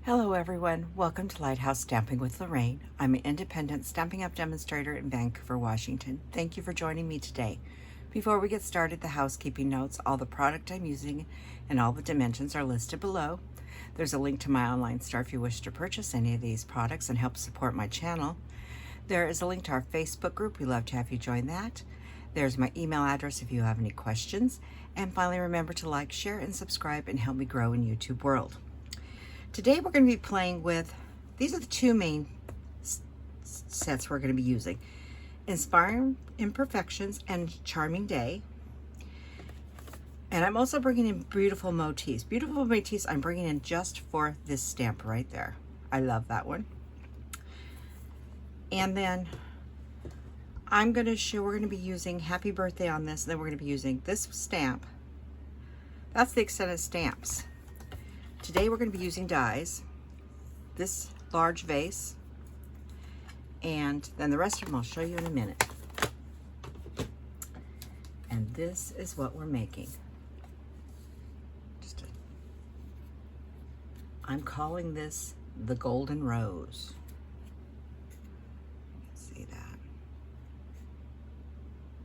Hello everyone, welcome to Lighthouse Stamping with Lorraine. I'm an independent Stampin' Up! Demonstrator in Vancouver, Washington. Thank you for joining me today. Before we get started, the housekeeping notes, all the product I'm using and all the dimensions are listed below. There's a link to my online store if you wish to purchase any of these products and help support my channel. There is a link to our Facebook group. We'd love to have you join that. There's my email address if you have any questions. And finally, remember to like, share, and subscribe and help me grow in YouTube world. Today we're going to be playing with, these are the two main sets we're going to be using. Inspiring Imperfections and Charming Day. And I'm also bringing in Beautiful Motifs. Beautiful Motifs I'm bringing in just for this stamp right there. I love that one. And then I'm going to show, we're going to be using Happy Birthday on this, and then we're going to be using this stamp. That's the extended stamps. Today we're going to be using dies, this large vase, and then the rest of them I'll show you in a minute. And this is what we're making. I'm calling this the Golden Rose. You can see that.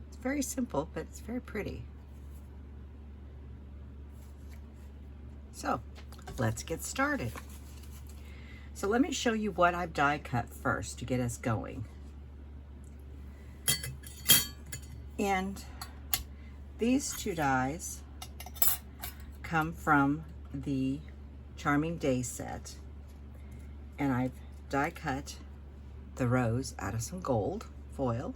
It's very simple, but it's very pretty. So, let's get started. So let me show you what I've die cut first to get us going. And these two dies come from the Charming Day set. And I've die cut the rose out of some gold foil.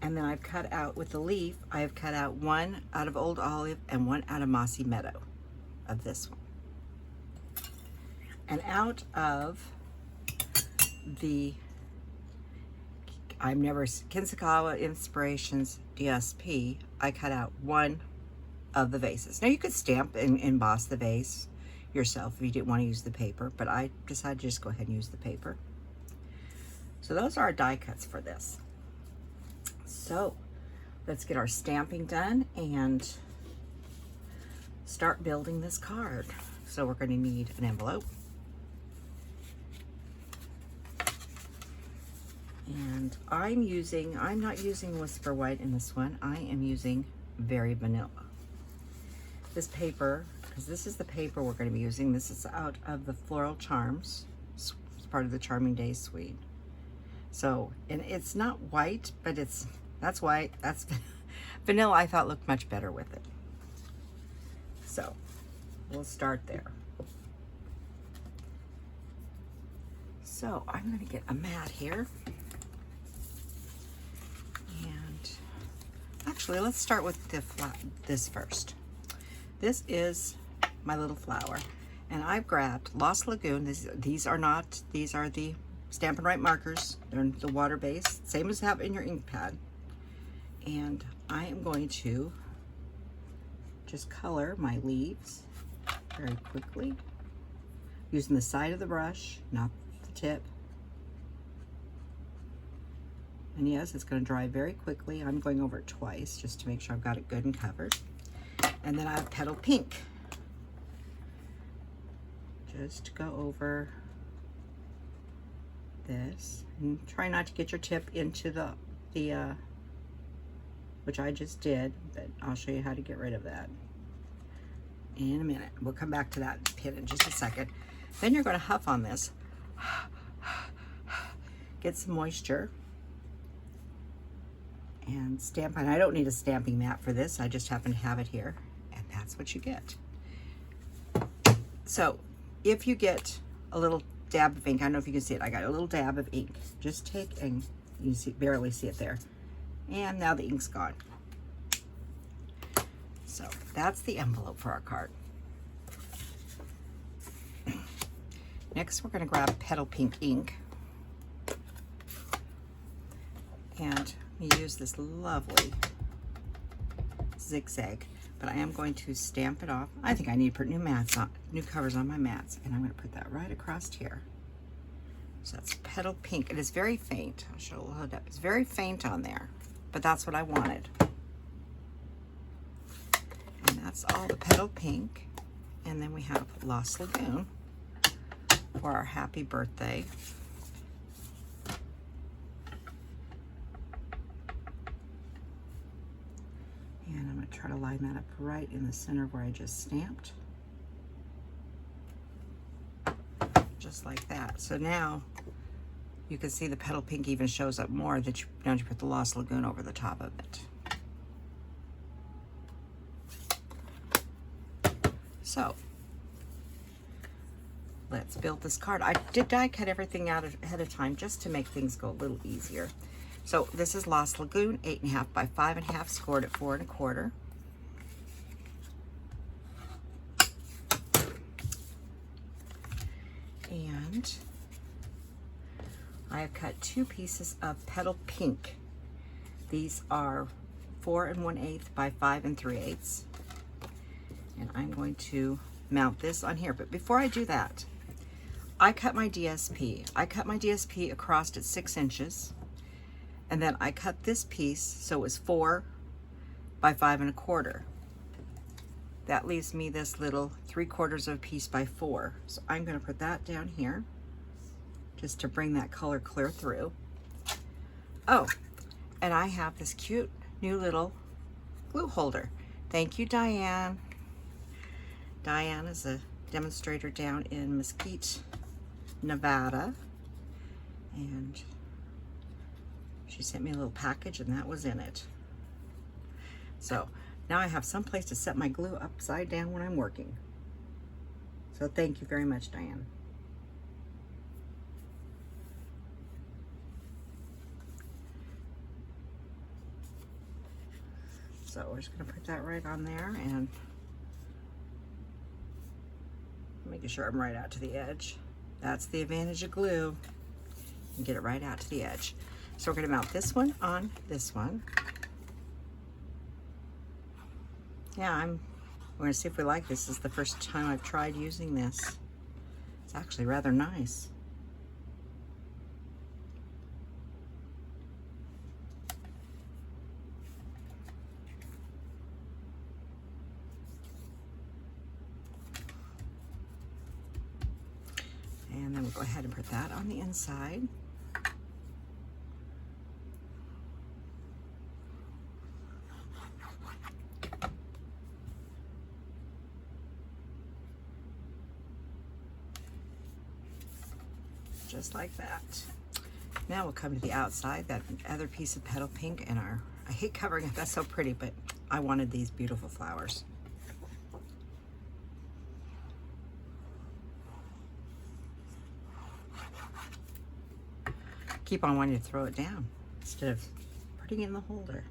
And then I've cut out with the leaf, I have cut out one out of Old Olive and one out of Mossy Meadow of this one. And out of the Kintsugi Inspirations DSP, I cut out one of the vases. Now you could stamp and emboss the vase yourself if you didn't want to use the paper, but I decided to just go ahead and use the paper. So those are our die cuts for this. So let's get our stamping done and start building this card. So we're going to need an envelope. And I'm not using Whisper White in this one. I am using Very Vanilla. This paper, because this is the paper we're going to be using. This is out of the Floral Charms. It's part of the Charming Day suite. So, and it's not white, but that's white. That's vanilla. I thought looked much better with it. So we'll start there. So I'm going to get a mat here. And actually, let's start with this first. This is my little flower. And I've grabbed Lost Lagoon. These are the Stampin' Right markers. They're the water base, same as have in your ink pad. And I am going to just color my leaves very quickly using the side of the brush, not the tip. And yes, it's going to dry very quickly. I'm going over it twice just to make sure I've got it good and covered. And then I have Petal Pink. Just go over this and try not to get your tip into the which I just did, but I'll show you how to get rid of that in a minute. We'll come back to that pin in just a second. Then you're going to huff on this, get some moisture, and stamp. And I don't need a stamping mat for this. I just happen to have it here, and that's what you get. So if you get a little dab of ink, I don't know if you can see it, I got a little dab of ink. Just take, and you see, barely see it there. And now the ink's gone. So that's the envelope for our card. Next, we're going to grab Petal Pink ink. And we use this lovely zigzag, but I am going to stamp it off. I think I need to put new covers on my mats, and I'm going to put that right across here. So that's Petal Pink. It is very faint. I'll show a little up. It's very faint on there, but that's what I wanted. And that's all the Petal Pink. And then we have Lost Lagoon for our happy birthday. And I'm going to try to line that up right in the center where I just stamped. Just like that. So now you can see the Petal Pink even shows up more that you don't you put the Lost Lagoon over the top of it. So let's build this card. I did die cut everything out ahead of time just to make things go a little easier. So this is Lost Lagoon, 8.5 by 5.5, scored at 4 1/4. And I have cut 2 pieces of Petal Pink. These are 4 1/8 by 5 3/8. And I'm going to mount this on here. But before I do that, I cut my DSP. I cut my DSP across at 6 inches. And then I cut this piece so it was 4 by 5 1/4. That leaves me this little 3/4 of a piece by 4. So I'm going to put that down here just to bring that color clear through. Oh, and I have this cute new little glue holder. Thank you, Diane. Diane is a demonstrator down in Mesquite, Nevada. And she sent me a little package and that was in it. So now I have some place to set my glue upside down when I'm working. So thank you very much, Diane. So we're just going to put that right on there and making sure I'm right out to the edge. That's the advantage of glue. You get it right out to the edge. So we're going to mount this one on this one. Yeah, we're going to see if we like this. This is the first time I've tried using this. It's actually rather nice. And then we'll go ahead and put that on the inside. Just like that. Now we'll come to the outside, that other piece of Petal Pink and I hate covering it, that's so pretty, but I wanted these beautiful flowers. Keep on wanting to throw it down instead of putting it in the holder.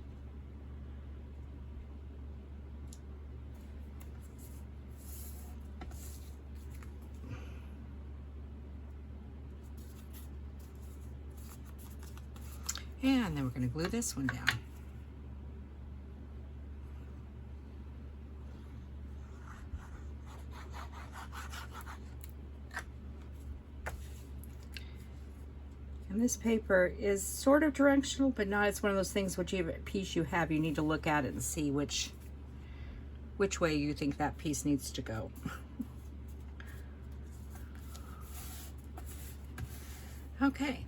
And then we're going to glue this one down. And this paper is sort of directional, but not. It's one of those things, whichever piece you have, you need to look at it and see which way you think that piece needs to go. Okay,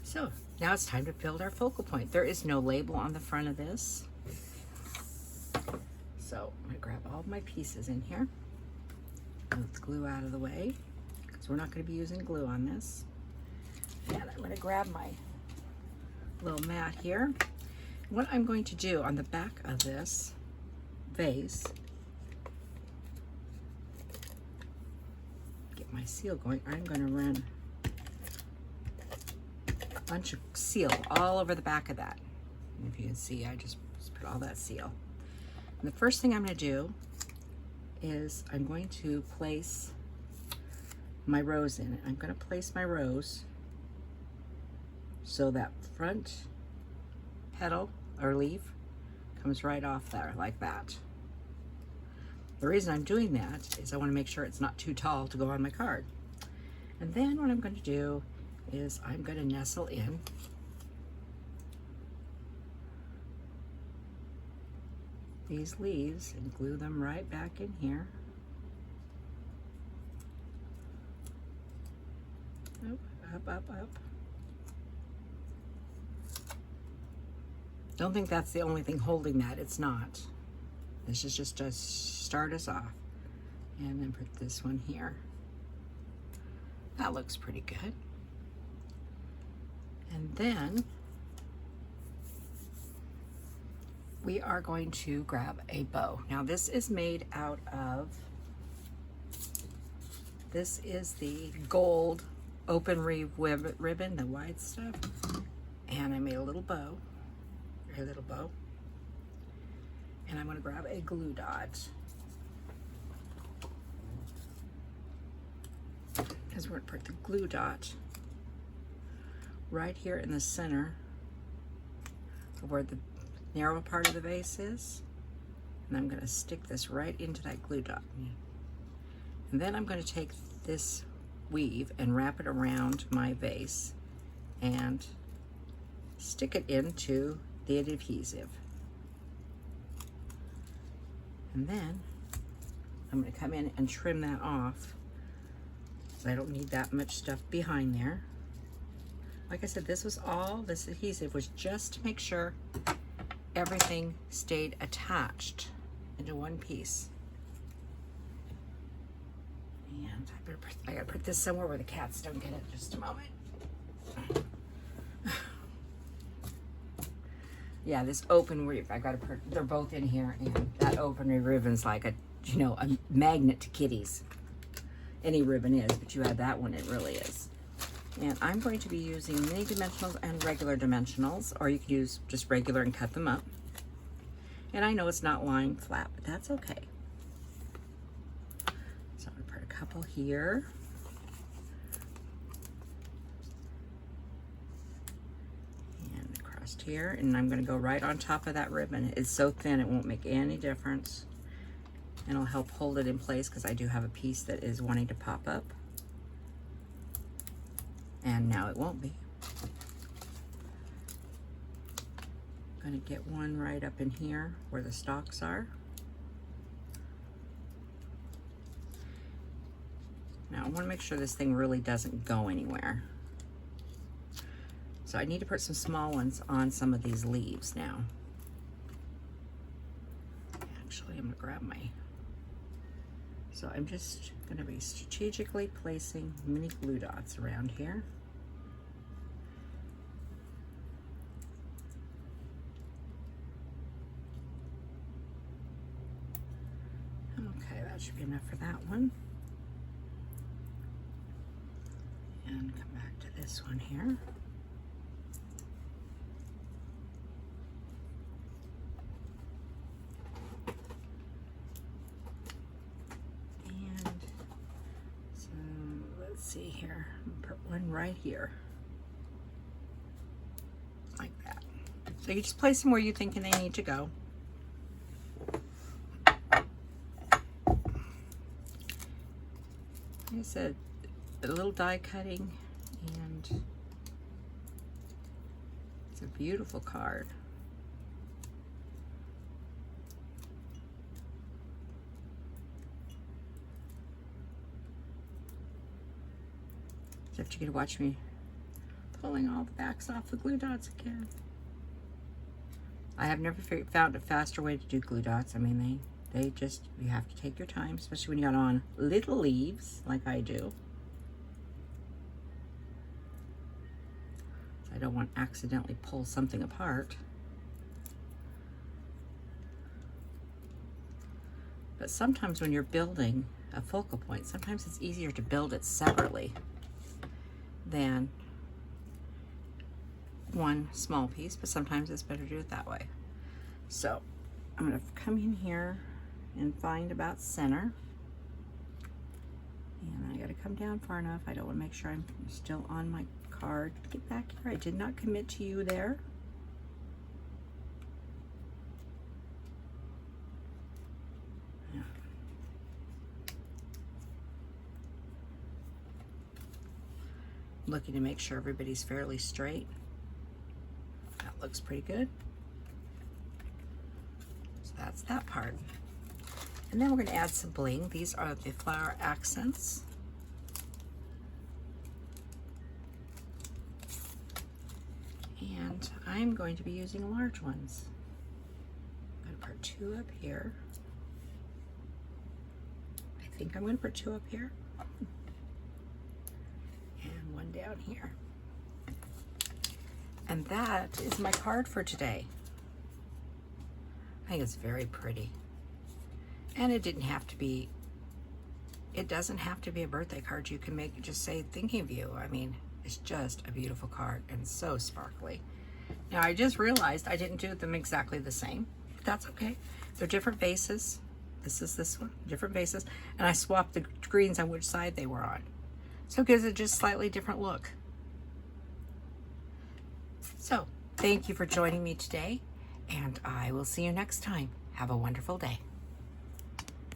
so now it's time to build our focal point. There is no label on the front of this. So I'm gonna grab all of my pieces in here. Let's glue out of the way, because we're not gonna be using glue on this. And I'm gonna grab my little mat here. What I'm going to do on the back of this vase, get my seal going, I'm gonna run bunch of seal all over the back of that. And if you can see, I just put all that seal. And the first thing I'm going to do is I'm going to place my rose in it. I'm going to place my rose so that front petal or leaf comes right off there like that. The reason I'm doing that is I want to make sure it's not too tall to go on my card. And then what I'm going to do is I'm going to nestle in these leaves and glue them right back in here. Oh, up, up, up. Don't think that's the only thing holding that. It's not. This is just to start us off. And then put this one here. That looks pretty good. And then we are going to grab a bow. Now this is made out of, this is the gold open reeve ribbon, the wide stuff. And I made a little bow, a little bow. And I'm gonna grab a glue dot. Because we're gonna put the glue dot right here in the center of where the narrow part of the vase is. And I'm gonna stick this right into that glue dot. And then I'm gonna take this weave and wrap it around my vase and stick it into the adhesive. And then I'm gonna come in and trim that off. I don't need that much stuff behind there. Like I said, this adhesive was just to make sure everything stayed attached into one piece. And I gotta put this somewhere where the cats don't get it. Just a moment. Yeah, this open reeve, I gotta put, they're both in here, and that open reeve ribbon's like a, you know, a magnet to kitties. Any ribbon is, but you add that one, it really is. And I'm going to be using mini dimensionals and regular dimensionals, or you can use just regular and cut them up. And I know it's not lying flat, but that's okay. So I'm gonna put a couple here. And across here, and I'm gonna go right on top of that ribbon. It's so thin, it won't make any difference. And it'll help hold it in place because I do have a piece that is wanting to pop up. And now it won't be. I'm gonna get one right up in here where the stalks are. Now I wanna make sure this thing really doesn't go anywhere. So I need to put some small ones on some of these leaves now. Actually, I'm gonna grab my, so I'm just gonna be strategically placing mini glue dots around here. Okay, that should be enough for that one. And come back to this one here. See here, put one right here, like that. So you just place them where you think they need to go. Like I said, a little die cutting, and it's a beautiful card. So you get to watch me pulling all the backs off the glue dots again. I have never found a faster way to do glue dots. I mean, they just, you have to take your time, especially when you got on little leaves like I do. So I don't want to accidentally pull something apart. But sometimes when you're building a focal point, sometimes it's easier to build it separately than one small piece, but sometimes it's better to do it that way. So I'm going to come in here and find about center, and I got to come down far enough. I don't want to make sure I'm still on my card. Get back here. I did not commit to you there. Looking to make sure everybody's fairly straight. That looks pretty good. So that's that part. And then we're going to add some bling. These are the flower accents. And I'm going to be using large ones. I'm going to put 2 up here. I think I'm going to put 2 up here. And 1 down here. And that is my card for today. I think it's very pretty. And it doesn't have to be a birthday card. You can make it just say thinking of you. I mean, it's just a beautiful card and so sparkly. Now I just realized I didn't do them exactly the same. But that's okay. They're different vases. This is this one, different vases. And I swapped the greens on which side they were on. So it gives it just slightly different look. So, thank you for joining me today, and I will see you next time. Have a wonderful day.